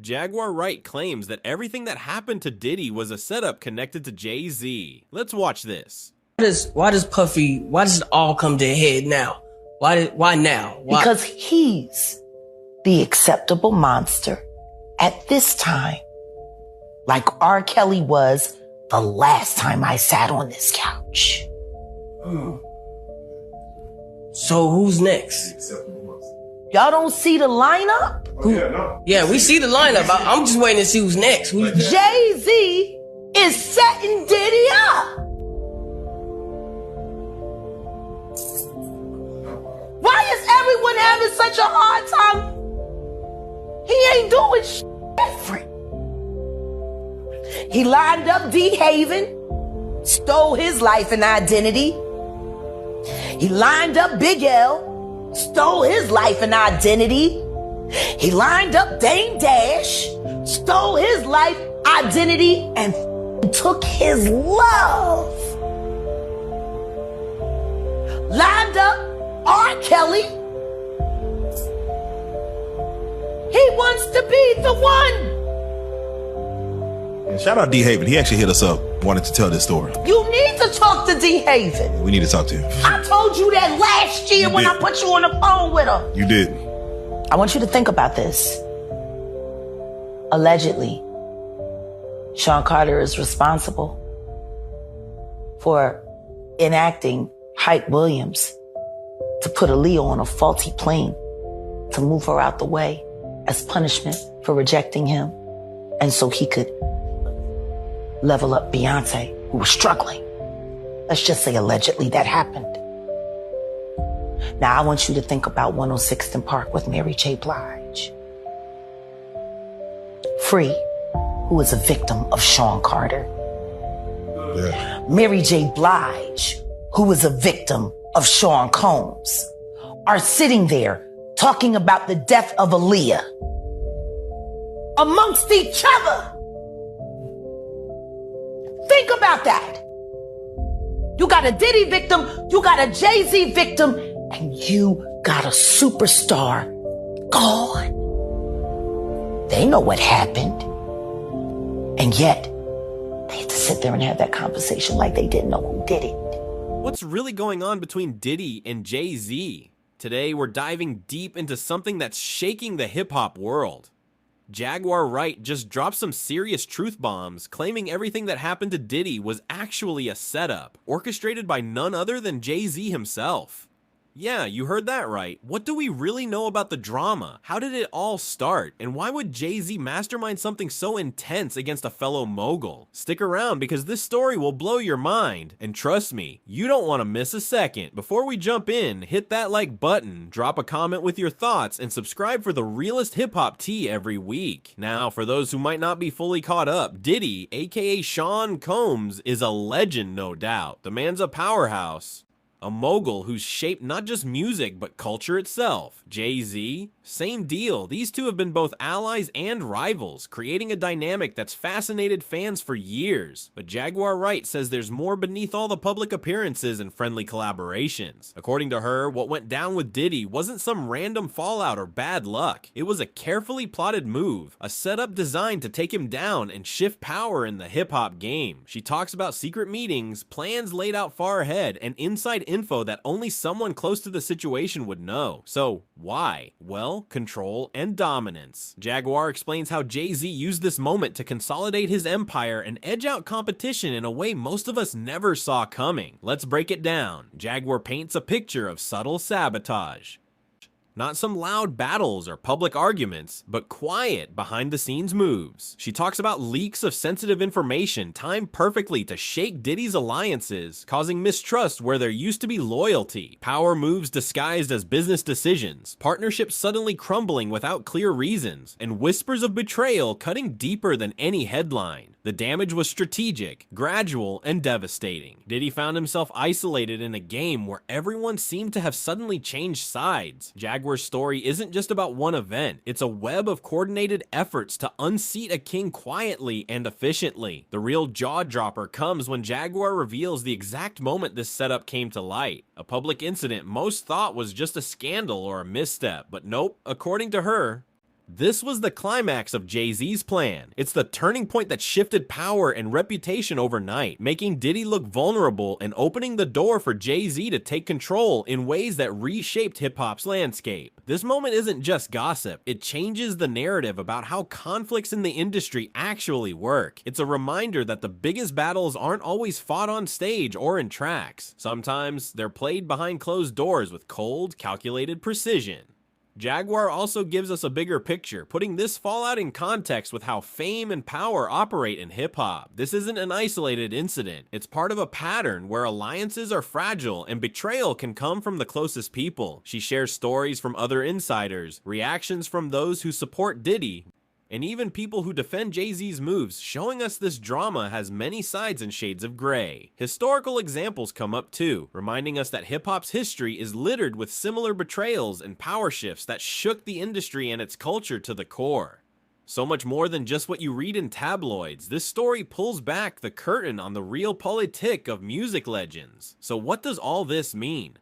Jaguar Wright claims that everything that happened to Diddy was a setup connected to Jay-Z. Let's watch this. Why does it all come to a head now? Why now? Why? Because he's the acceptable monster at this time, like R. Kelly was the last time I sat on this couch. So who's next? Y'all don't see the lineup? Yeah, we see the lineup. I'm just waiting to see who's next. Jay-Z is setting Diddy up. Why is everyone having such a hard time? He ain't doing shit different. He lined up D. Haven, stole his life and identity. He lined up Big L, stole his life and identity. He lined up Dame Dash, stole his life, identity, and took his love. Lined up R. Kelly. He wants to be the one. And shout out D. Haven. He actually hit us up, wanted to tell this story. You need to talk to D. Haven. We need to talk to him. I told you that last year when I put you on the phone with him. You did. I want you to think about this. Allegedly, Sean Carter is responsible for enacting Hype Williams to put Aaliyah on a faulty plane to move her out the way as punishment for rejecting him, and so he could level up Beyonce, who was struggling. Let's just say allegedly that happened. Now I want you to think about 106th and Park with Mary J. Blige. Free, who is a victim of Sean Carter. Yeah. Mary J. Blige, who is a victim of Sean Combs, are sitting there talking about the death of Aaliyah amongst each other. Think about that. You got a Diddy victim, you got a Jay-Z victim, and you got a superstar gone. They know what happened. And yet, they had to sit there and have that conversation like they didn't know who did it. What's really going on between Diddy and Jay-Z? Today, we're diving deep into something that's shaking the hip-hop world. Jaguar Wright just dropped some serious truth bombs, claiming everything that happened to Diddy was actually a setup, orchestrated by none other than Jay-Z himself. Yeah, you heard that right. What do we really know about the drama? How did it all start? And why would Jay-Z mastermind something so intense against a fellow mogul? Stick around because this story will blow your mind. And trust me, you don't want to miss a second. Before we jump in, hit that like button, drop a comment with your thoughts, and subscribe for the realest hip-hop tea every week. Now, for those who might not be fully caught up, Diddy, aka Sean Combs, is a legend, no doubt. The man's a powerhouse. A mogul who's shaped not just music, but culture itself. Jay-Z, same deal. These two have been both allies and rivals, creating a dynamic that's fascinated fans for years. But Jaguar Wright says there's more beneath all the public appearances and friendly collaborations. According to her, what went down with Diddy wasn't some random fallout or bad luck. It was a carefully plotted move, a setup designed to take him down and shift power in the hip-hop game. She talks about secret meetings, plans laid out far ahead, and inside info that only someone close to the situation would know. So, why? Well, control and dominance. Jaguar explains how Jay-Z used this moment to consolidate his empire and edge out competition in a way most of us never saw coming. Let's break it down. Jaguar paints a picture of subtle sabotage. Not some loud battles or public arguments, but quiet behind-the-scenes moves. She talks about leaks of sensitive information timed perfectly to shake Diddy's alliances, causing mistrust where there used to be loyalty, power moves disguised as business decisions, partnerships suddenly crumbling without clear reasons, and whispers of betrayal cutting deeper than any headline. The damage was strategic, gradual, and devastating. Diddy found himself isolated in a game where everyone seemed to have suddenly changed sides. Jaguar's story isn't just about one event, it's a web of coordinated efforts to unseat a king quietly and efficiently. The real jaw-dropper comes when Jaguar reveals the exact moment this setup came to light. A public incident most thought was just a scandal or a misstep, but nope, according to her, This was the climax of Jay-Z's plan. It's the turning point that shifted power and reputation overnight, making Diddy look vulnerable and opening the door for Jay-Z to take control in ways that reshaped hip-hop's landscape. This moment isn't just gossip, it changes the narrative about how conflicts in the industry actually work. It's a reminder that the biggest battles aren't always fought on stage or in tracks. Sometimes they're played behind closed doors with cold, calculated precision. Jaguar also gives us a bigger picture, putting this fallout in context with how fame and power operate in hip-hop. This isn't an isolated incident. It's part of a pattern where alliances are fragile and betrayal can come from the closest people. She shares stories from other insiders, reactions from those who support Diddy, and even people who defend Jay-Z's moves, showing us this drama has many sides and shades of gray. Historical examples come up too, reminding us that hip-hop's history is littered with similar betrayals and power shifts that shook the industry and its culture to the core. So much more than just what you read in tabloids, this story pulls back the curtain on the realpolitik of music legends. So what does all this mean?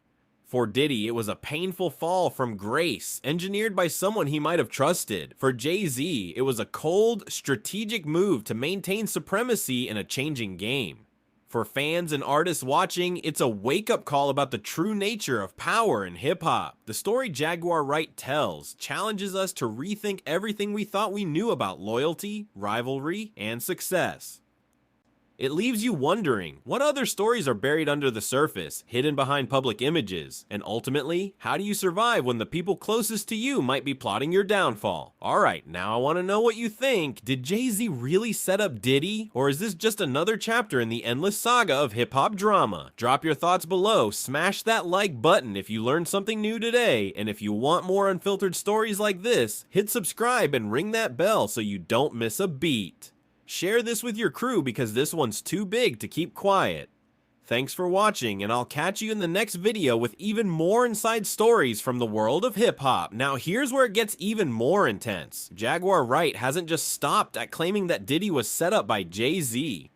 For Diddy, it was a painful fall from grace, engineered by someone he might have trusted. For Jay-Z, it was a cold, strategic move to maintain supremacy in a changing game. For fans and artists watching, it's a wake-up call about the true nature of power in hip-hop. The story Jaguar Wright tells challenges us to rethink everything we thought we knew about loyalty, rivalry, and success. It leaves you wondering, what other stories are buried under the surface, hidden behind public images? And ultimately, how do you survive when the people closest to you might be plotting your downfall? Alright, now I want to know what you think. Did Jay-Z really set up Diddy? Or is this just another chapter in the endless saga of hip-hop drama? Drop your thoughts below, smash that like button if you learned something new today, and if you want more unfiltered stories like this, hit subscribe and ring that bell so you don't miss a beat. Share this with your crew because this one's too big to keep quiet. Thanks for watching, and I'll catch you in the next video with even more inside stories from the world of hip-hop. Now here's where it gets even more intense. Jaguar Wright hasn't just stopped at claiming that Diddy was set up by Jay-Z.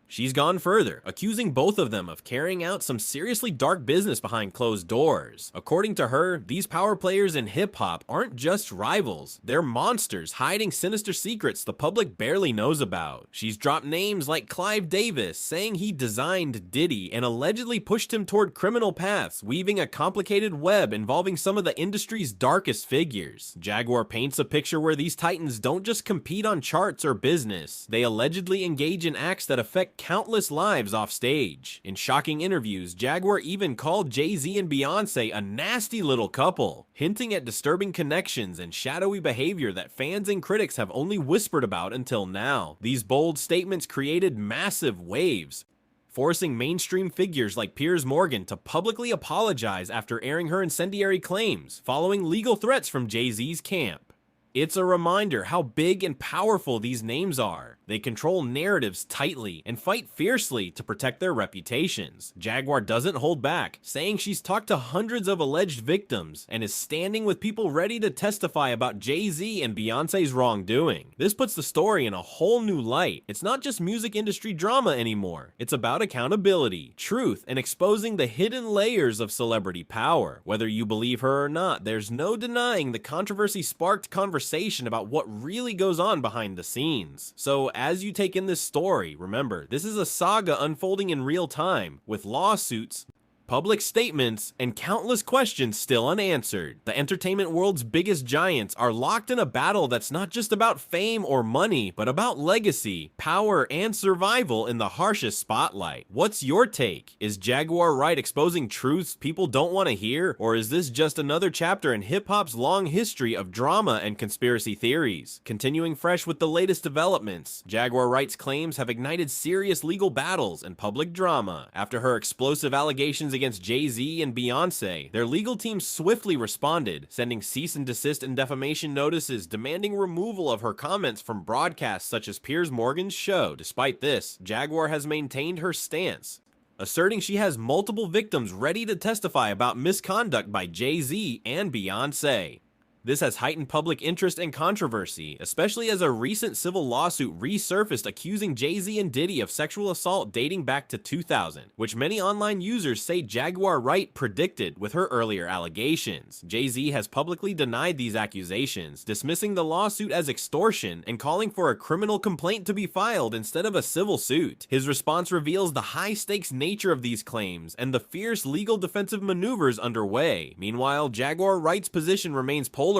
She's gone further, accusing both of them of carrying out some seriously dark business behind closed doors. According to her, these power players in hip-hop aren't just rivals, they're monsters hiding sinister secrets the public barely knows about. She's dropped names like Clive Davis, saying he designed Diddy and allegedly pushed him toward criminal paths, weaving a complicated web involving some of the industry's darkest figures. Jaguar paints a picture where these titans don't just compete on charts or business, they allegedly engage in acts that affect countless lives off stage. In shocking interviews, Jaguar even called Jay-Z and Beyonce a nasty little couple, hinting at disturbing connections and shadowy behavior that fans and critics have only whispered about until now. These bold statements created massive waves, forcing mainstream figures like Piers Morgan to publicly apologize after airing her incendiary claims, following legal threats from Jay-Z's camp. It's a reminder how big and powerful these names are. They control narratives tightly and fight fiercely to protect their reputations. Jaguar doesn't hold back, saying she's talked to hundreds of alleged victims and is standing with people ready to testify about Jay-Z and Beyonce's wrongdoing. This puts the story in a whole new light. It's not just music industry drama anymore. It's about accountability, truth, and exposing the hidden layers of celebrity power. Whether you believe her or not, there's no denying the controversy sparked conversation about what really goes on behind the scenes. So as you take in this story, remember, this is a saga unfolding in real time, with lawsuits, public statements, and countless questions still unanswered. The entertainment world's biggest giants are locked in a battle that's not just about fame or money, but about legacy, power, and survival in the harshest spotlight. What's your take? Is Jaguar Wright exposing truths people don't want to hear? Or is this just another chapter in hip-hop's long history of drama and conspiracy theories? Continuing fresh with the latest developments, Jaguar Wright's claims have ignited serious legal battles and public drama. After her explosive allegations against Jay-Z and Beyonce, their legal team swiftly responded, sending cease and desist and defamation notices demanding removal of her comments from broadcasts such as Piers Morgan's show. Despite this, Jaguar has maintained her stance, asserting she has multiple victims ready to testify about misconduct by Jay-Z and Beyonce. This has heightened public interest and controversy, especially as a recent civil lawsuit resurfaced accusing Jay-Z and Diddy of sexual assault dating back to 2000, which many online users say Jaguar Wright predicted with her earlier allegations. Jay-Z has publicly denied these accusations, dismissing the lawsuit as extortion and calling for a criminal complaint to be filed instead of a civil suit. His response reveals the high-stakes nature of these claims and the fierce legal defensive maneuvers underway. Meanwhile, Jaguar Wright's position remains polarizing.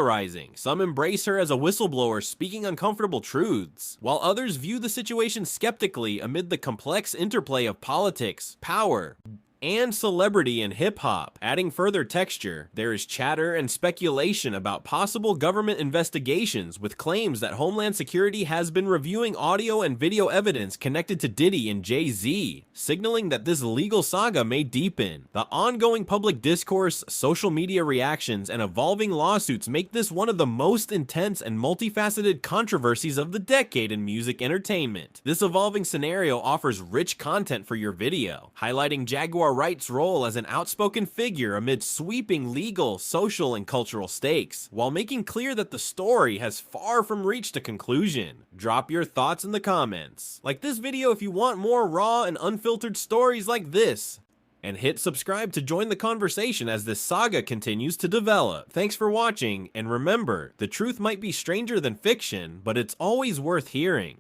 Some embrace her as a whistleblower speaking uncomfortable truths, while others view the situation skeptically amid the complex interplay of politics, power, and celebrity in hip-hop. Adding further texture, there is chatter and speculation about possible government investigations with claims that Homeland Security has been reviewing audio and video evidence connected to Diddy and Jay-Z, signaling that this legal saga may deepen. The ongoing public discourse, social media reactions, and evolving lawsuits make this one of the most intense and multifaceted controversies of the decade in music entertainment. This evolving scenario offers rich content for your video, highlighting Jaguar Wright's role as an outspoken figure amid sweeping legal, social, and cultural stakes, while making clear that the story has far from reached a conclusion. Drop your thoughts in the comments. Like this video if you want more raw and unfiltered stories like this. And hit subscribe to join the conversation as this saga continues to develop. Thanks for watching, and remember, the truth might be stranger than fiction, but it's always worth hearing.